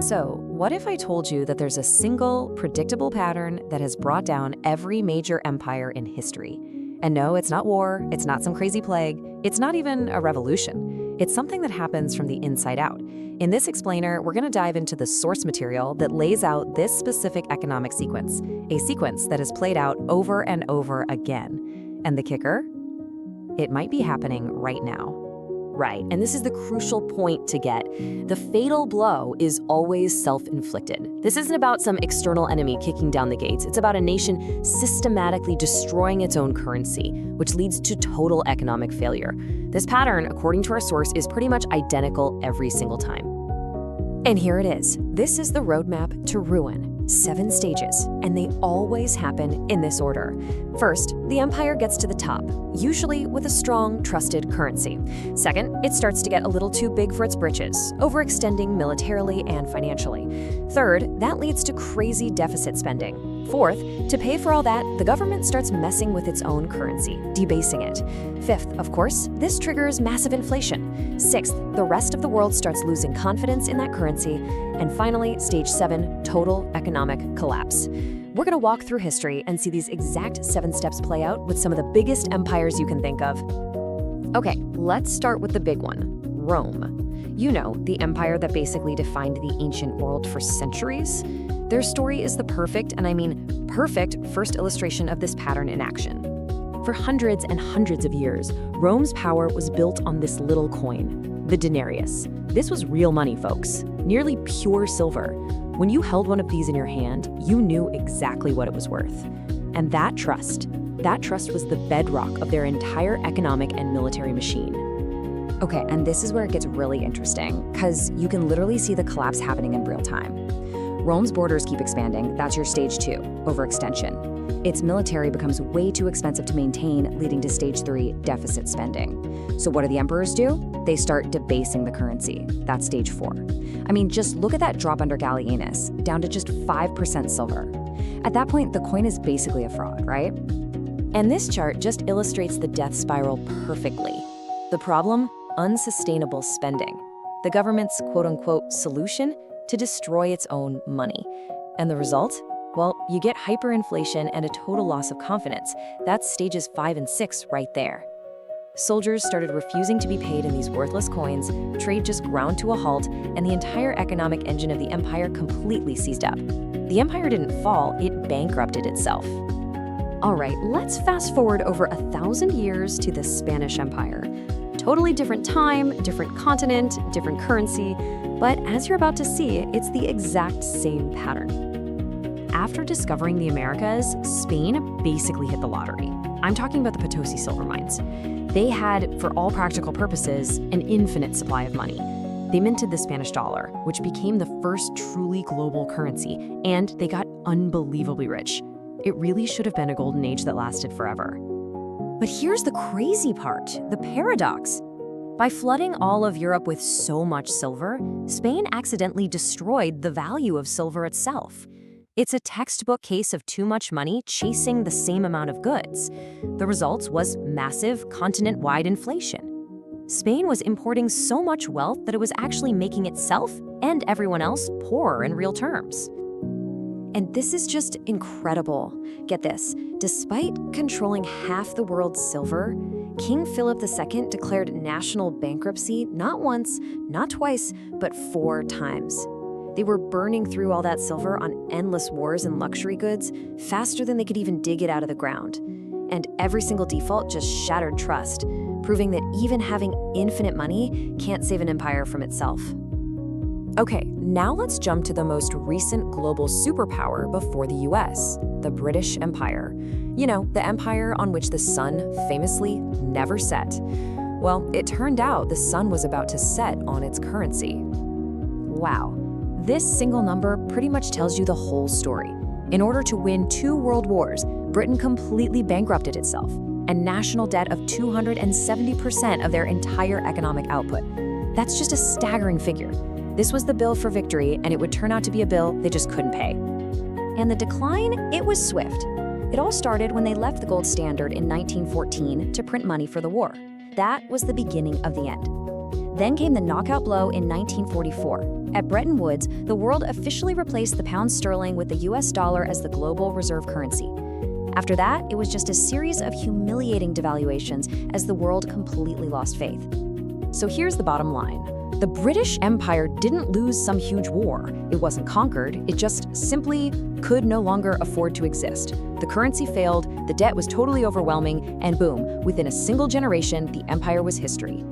So, what if I told you that there's a single, predictable pattern that has brought down every major empire in history? And no, it's not war, it's not some crazy plague, it's not even a revolution. It's something that happens from the inside out. In this explainer, we're going to dive into the source material that lays out this specific economic sequence, a sequence that is played out over and over again. And the kicker? It might be happening right now. Right, and this is the crucial point to get. The fatal blow is always self-inflicted. This isn't about some external enemy kicking down the gates. It's about a nation systematically destroying its own currency, which leads to total economic failure. This pattern, according to our source, is pretty much identical every single time. And here it is. This is the roadmap to ruin. 7 stages, and they always happen in this order. First, the empire gets to the top, usually with a strong, trusted currency. Second, it starts to get a little too big for its britches, overextending militarily and financially. Third, that leads to crazy deficit spending. Fourth, to pay for all that, the government starts messing with its own currency, debasing it. Fifth, of course, this triggers massive inflation. Sixth, the rest of the world starts losing confidence in that currency. And finally, stage 7, total economic collapse. We're going to walk through history and see these exact 7 steps play out with some of the biggest empires you can think of. Okay, let's start with the big one, Rome. You know, the empire that basically defined the ancient world for centuries. Their story is the perfect, and I mean perfect, first illustration of this pattern in action. For hundreds and hundreds of years, Rome's power was built on this little coin, the denarius. This was real money, folks, nearly pure silver. When you held one of these in your hand, you knew exactly what it was worth. And that trust was the bedrock of their entire economic and military machine. Okay, and this is where it gets really interesting, because you can literally see the collapse happening in real time. Rome's borders keep expanding. That's your stage 2, overextension. Its military becomes way too expensive to maintain, leading to stage 3, deficit spending. So what do the emperors do? They start debasing the currency. That's stage 4. I mean, just look at that drop under Gallienus, down to just 5% silver. At that point, the coin is basically a fraud, right? And this chart just illustrates the death spiral perfectly. The problem? Unsustainable spending. The government's quote-unquote solution? To destroy its own money. And the result? Well, you get hyperinflation and a total loss of confidence. That's stages 5 and 6 right there. Soldiers started refusing to be paid in these worthless coins, trade just ground to a halt, and the entire economic engine of the empire completely seized up. The empire didn't fall, it bankrupted itself. All right, let's fast forward over 1,000 years to the Spanish Empire. Totally different time, different continent, different currency, but as you're about to see, it's the exact same pattern. After discovering the Americas, Spain basically hit the lottery. I'm talking about the Potosi silver mines. They had, for all practical purposes, an infinite supply of money. They minted the Spanish dollar, which became the first truly global currency, and they got unbelievably rich. It really should have been a golden age that lasted forever. But here's the crazy part, the paradox. By flooding all of Europe with so much silver, Spain accidentally destroyed the value of silver itself. It's a textbook case of too much money chasing the same amount of goods. The result was massive continent-wide inflation. Spain was importing so much wealth that it was actually making itself and everyone else poorer in real terms. And this is just incredible. Get this, despite controlling half the world's silver, King Philip II declared national bankruptcy not once, not twice, but 4 times. They were burning through all that silver on endless wars and luxury goods faster than they could even dig it out of the ground. And every single default just shattered trust, proving that even having infinite money can't save an empire from itself. Okay, now let's jump to the most recent global superpower before the US, the British Empire. You know, the empire on which the sun famously never set. Well, it turned out the sun was about to set on its currency. Wow, this single number pretty much tells you the whole story. In order to win 2 world wars, Britain completely bankrupted itself, and national debt of 270% of their entire economic output. That's just a staggering figure. This was the bill for victory, and it would turn out to be a bill they just couldn't pay. And the decline, it was swift. It all started when they left the gold standard in 1914 to print money for the war. That was the beginning of the end. Then came the knockout blow in 1944. At Bretton Woods, the world officially replaced the pound sterling with the US dollar as the global reserve currency. After that, it was just a series of humiliating devaluations as the world completely lost faith. So here's the bottom line. The British Empire didn't lose some huge war. It wasn't conquered. It just simply could no longer afford to exist. The currency failed, the debt was totally overwhelming, and boom, within a single generation, the empire was history.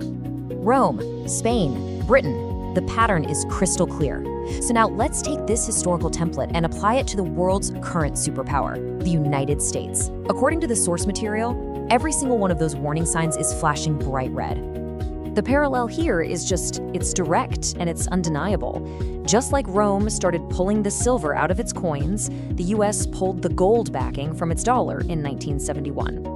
Rome, Spain, Britain. The pattern is crystal clear. So now let's take this historical template and apply it to the world's current superpower, the United States. According to the source material, every single one of those warning signs is flashing bright red. The parallel here is it's direct and it's undeniable. Just like Rome started pulling the silver out of its coins, the US pulled the gold backing from its dollar in 1971.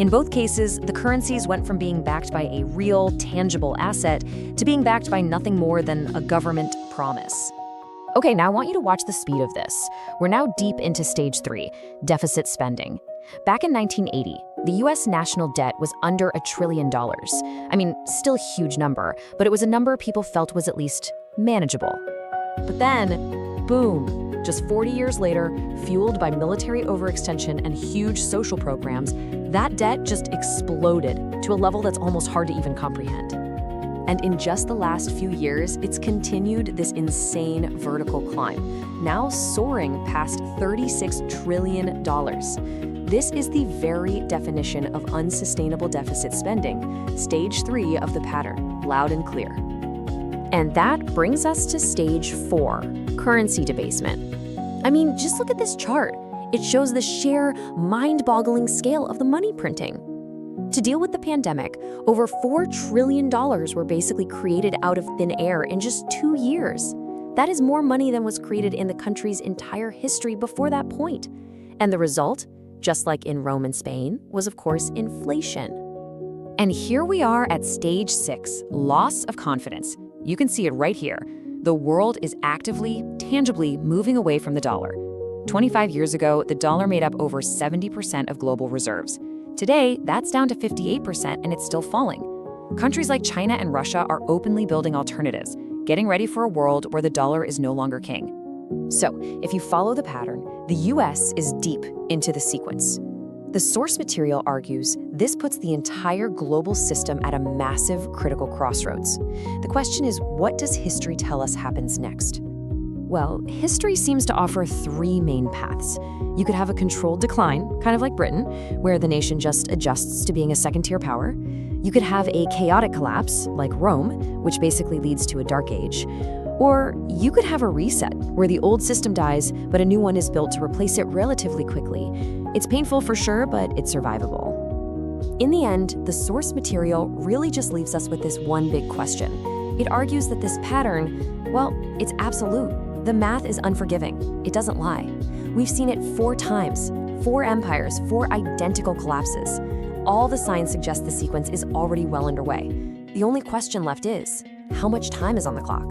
In both cases, the currencies went from being backed by a real, tangible asset to being backed by nothing more than a government promise. Okay, now I want you to watch the speed of this. We're now deep into stage 3, deficit spending. Back in 1980, the US national debt was under $1 trillion. I mean, still a huge number, but it was a number people felt was at least manageable. But then, boom, just 40 years later, fueled by military overextension and huge social programs, that debt just exploded to a level that's almost hard to even comprehend. And in just the last few years, it's continued this insane vertical climb, now soaring past $36 trillion. This is the very definition of unsustainable deficit spending, stage 3 of the pattern, loud and clear. And that brings us to stage 4, currency debasement. I mean, just look at this chart. It shows the sheer, mind-boggling scale of the money printing. To deal with the pandemic, over $4 trillion were basically created out of thin air in just 2 years. That is more money than was created in the country's entire history before that point. And the result, just like in Rome and Spain, was of course inflation. And here we are at stage 6, loss of confidence. You can see it right here. The world is actively, tangibly moving away from the dollar. 25 years ago, the dollar made up over 70% of global reserves. Today, that's down to 58% and it's still falling. Countries like China and Russia are openly building alternatives, getting ready for a world where the dollar is no longer king. So, if you follow the pattern, the US is deep into the sequence. The source material argues this puts the entire global system at a massive critical crossroads. The question is, what does history tell us happens next? Well, history seems to offer 3 main paths. You could have a controlled decline, kind of like Britain, where the nation just adjusts to being a second-tier power. You could have a chaotic collapse, like Rome, which basically leads to a dark age. Or you could have a reset, where the old system dies, but a new one is built to replace it relatively quickly. It's painful for sure, but it's survivable. In the end, the source material really just leaves us with this one big question. It argues that this pattern, well, it's absolute. The math is unforgiving. It doesn't lie. We've seen it 4 times, 4 empires, 4 identical collapses. All the signs suggest the sequence is already well underway. The only question left is, how much time is on the clock?